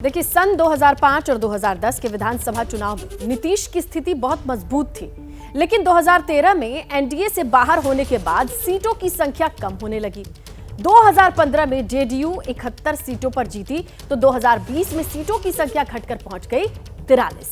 देखिए, सन 2005 और 2010 के विधानसभा चुनाव में नीतीश की स्थिति बहुत मजबूत थी, लेकिन 2013 में एनडीए से बाहर होने के बाद सीटों की संख्या कम होने लगी। 2015 में जेडीयू 71 सीटों पर जीती, तो 2020 में सीटों की संख्या घटकर पहुंच गई 43।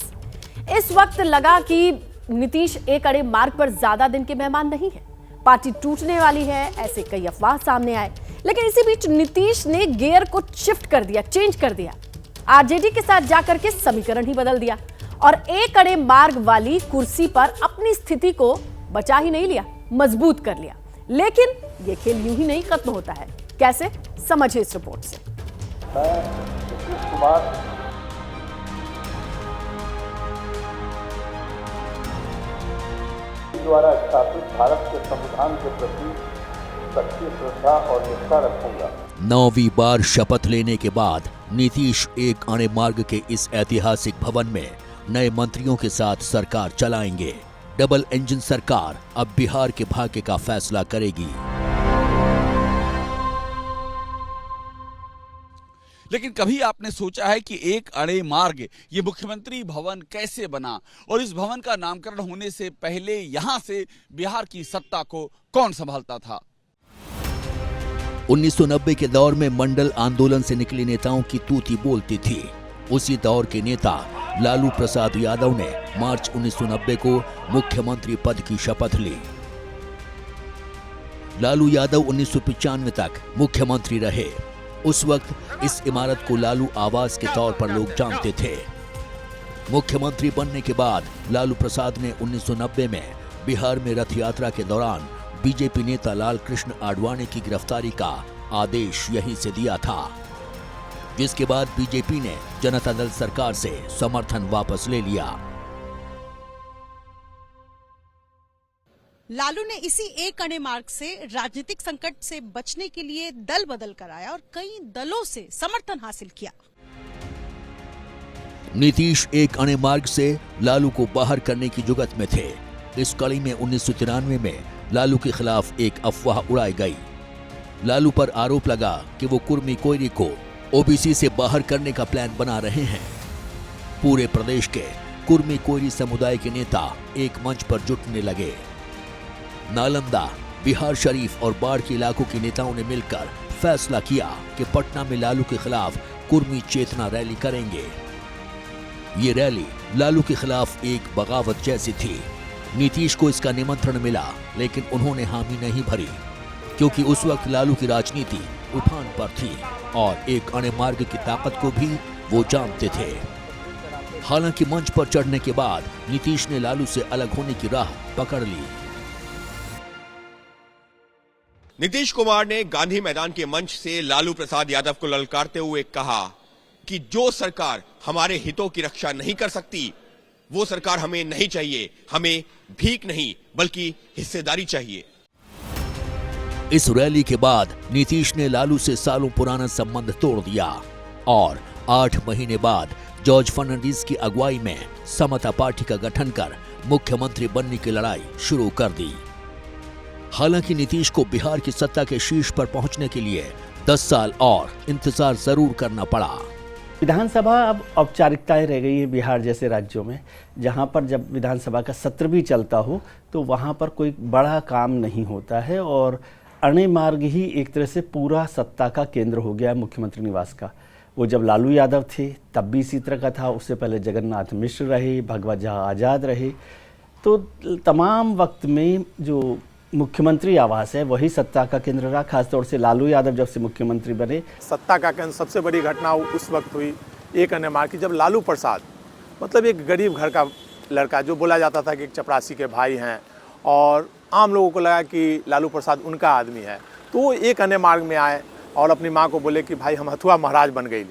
इस वक्त लगा कि नीतीश एक अड़े मार्ग पर ज्यादा दिन के मेहमान नहीं है, पार्टी टूटने वाली है, ऐसे कई अफवाह सामने आए। लेकिन इसी बीच नीतीश ने गियर को शिफ्ट कर दिया, चेंज कर दिया। आरजेडी के साथ जाकर के समीकरण ही बदल दिया और एक अड़े मार्ग वाली कुर्सी पर अपनी स्थिति को बचा ही नहीं लिया, मजबूत कर लिया। लेकिन ये खेल यूं ही नहीं खत्म होता है। कैसे, समझिए इस रिपोर्ट से। मैं नीतीश कुमार द्वारा स्थापित भारत के संविधान के प्रति सच्ची श्रद्धा और निष्ठा रखूंगा। 9वीं बार शपथ लेने के बाद नीतीश एक अणे मार्ग के इस ऐतिहासिक भवन में नए मंत्रियों के साथ सरकार चलाएंगे। डबल इंजन सरकार अब बिहार के भाग्य का फैसला करेगी। लेकिन कभी आपने सोचा है कि एक अड़े मार्ग ये मुख्यमंत्री भवन कैसे बना और इस भवन का नामकरण होने से पहले यहां से बिहार की सत्ता को कौन संभालता था? 1990 के दौर में मंडल आंदोलन से निकले नेताओं की तूती बोलती थी। उसी दौर के नेता लालू प्रसाद यादव ने मार्च 1990 को मुख्यमंत्री पद की शपथ ली। लालू यादव 1995 तक मुख्यमंत्री रहे। उस वक्त इस इमारत को लालू आवास के तौर पर लोग जानते थे। मुख्यमंत्री बनने के बाद लालू प्रसाद ने 1990 में बिहार में रथ यात्रा के दौरान बीजेपी नेता लाल कृष्ण आडवाणी की गिरफ्तारी का आदेश यहीं से दिया था, जिसके बाद बीजेपी ने जनता दल सरकार से समर्थन वापस ले लिया। लालू ने इसी एक अणे मार्ग से राजनीतिक संकट से बचने के लिए दल बदल कर आया और कई दलों से समर्थन हासिल किया। नीतीश एक अणे मार्ग से लालू को बाहर करने की जुगत में थे। इस कड़ी में 1993 में लालू के खिलाफ एक अफवाह उड़ाई गई। लालू पर आरोप लगा कि वो कुर्मी कोयरी को ओबीसी से बाहर करने का प्लान बना रहे हैं। पूरे प्रदेश के कुर्मी कोयरी समुदाय के नेता एक मंच पर जुटने लगे। नालंदा, बिहार शरीफ और बाढ़ के इलाकों के नेताओं ने मिलकर फैसला किया कि पटना में लालू के खिलाफ कुर्मी चेतना रैली करेंगे। ये रैली लालू के खिलाफ एक बगावत जैसी थी। नीतीश को इसका निमंत्रण मिला, लेकिन उन्होंने हामी नहीं भरी, क्योंकि उस वक्त लालू की राजनीति उफान पर थी और एक अणे मार्ग की ताकत को भी वो जानते थे। हालांकि मंच पर चढ़ने के बाद नीतीश ने लालू से अलग होने की राह पकड़ ली। नीतीश कुमार ने गांधी मैदान के मंच से लालू प्रसाद यादव को ललकारते हुए कहा कि जो सरकार हमारे हितों की रक्षा नहीं कर सकती, वो सरकार हमें नहीं चाहिए। हमें भीख नहीं बल्कि हिस्सेदारी चाहिए। इस रैली के बाद नीतीश ने लालू से सालों पुराना संबंध तोड़ दिया और 8 महीने बाद जॉर्ज फर्नांडिस की अगुवाई में समता पार्टी का गठन कर मुख्यमंत्री बनने की लड़ाई शुरू कर दी। हालांकि नीतीश को बिहार की सत्ता के शीर्ष पर पहुंचने के लिए 10 साल और इंतजार जरूर करना पड़ा। विधानसभा अब औपचारिकताएं रह गई है बिहार जैसे राज्यों में, जहां पर जब विधानसभा का सत्र भी चलता हो तो वहां पर कोई बड़ा काम नहीं होता है और अणे मार्ग ही एक तरह से पूरा सत्ता का केंद्र हो गया है मुख्यमंत्री निवास का। वो जब लालू यादव थे तब भी इसी तरह का था, उससे पहले जगन्नाथ मिश्र रहे, भगवत झा आज़ाद रहे। तो तमाम वक्त में जो मुख्यमंत्री आवास है वही सत्ता का केंद्र रहा। खासतौर से लालू यादव जब से मुख्यमंत्री बने, सत्ता का केंद्र सबसे बड़ी घटना उस वक्त हुई एक अणे मार्ग की, जब लालू प्रसाद मतलब एक गरीब घर का लड़का, जो बोला जाता था कि एक चपरासी के भाई हैं और आम लोगों को लगा कि लालू प्रसाद उनका आदमी है, तो वो एक अणे मार्ग में आए और अपनी माँ को बोले कि भाई हम हथुआ महाराज बन गई।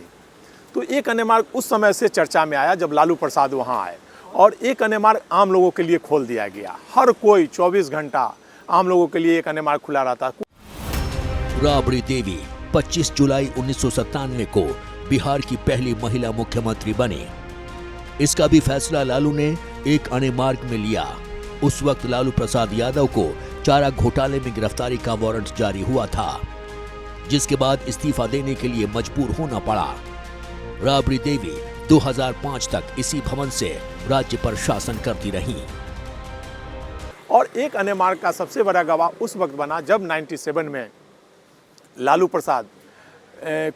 तो एक अणे मार्ग उस समय से चर्चा में आया जब लालू प्रसाद वहाँ आए और एक अणे मार्ग आम लोगों के लिए खोल दिया गया। हर कोई 24 घंटा आम लोगों के लिए एक अणे मार्ग खुला रहता। राबड़ी देवी 25 जुलाई 1997 को बिहार की पहली महिला मुख्यमंत्री बनी। इसका भी फैसला लालू ने एक अणे मार्ग में लिया। उस वक्त लालू प्रसाद यादव को चारा घोटाले में गिरफ्तारी का वारंट जारी हुआ था, जिसके बाद इस्तीफा देने के लिए मजबूर होना पड़ा। राबड़ी देवी 2005 तक इसी भवन से राज्य पर शासन करती रहीं। और एक अन्य मार्ग का सबसे बड़ा गवाह उस वक्त बना जब 97 में लालू प्रसाद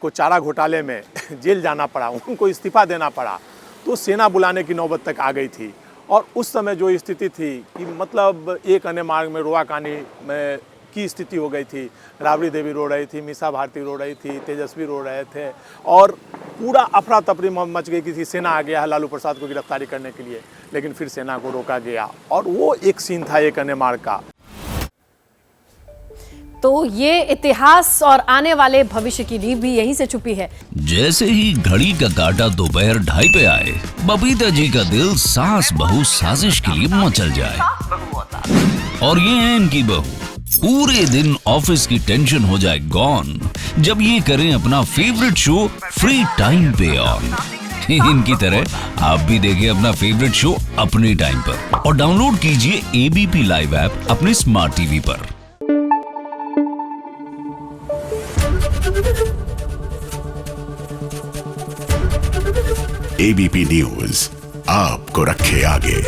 को चारा घोटाले में जेल जाना पड़ा, उनको इस्तीफा देना पड़ा, तो सेना बुलाने की नौबत तक आ गई थी। और उस समय जो स्थिति थी कि मतलब एक अन्य मार्ग में रोआ कानी में की स्थिति हो गई थी। राबड़ी देवी रो रही थी, मीसा भारती रो रही थी, तेजस्वी रो रहे थे और पूरा अफरा तफरी मच गई थी। सेना आ गया है लालू प्रसाद को गिरफ्तारी करने के लिए, लेकिन फिर सेना को रोका गया और वो एक सीन था एक अन्य मार्ग का। तो ये इतिहास और आने वाले भविष्य की नींव भी यहीं से छुपी है। जैसे ही घड़ी का काटा दोपहर 2:30 पे आए, बबीता जी का दिल सास बहू साजिश के लिए मचल जाए। और ये है इनकी बहू, पूरे दिन ऑफिस की टेंशन हो जाए गॉन जब ये करें अपना फेवरेट शो फ्री टाइम पे ऑन। इनकी तरह आप भी देखिए अपना फेवरेट शो अपने टाइम पर और डाउनलोड कीजिए एबीपी लाइव ऐप अपने स्मार्ट टीवी पर। एबीपी न्यूज आपको रखे आगे।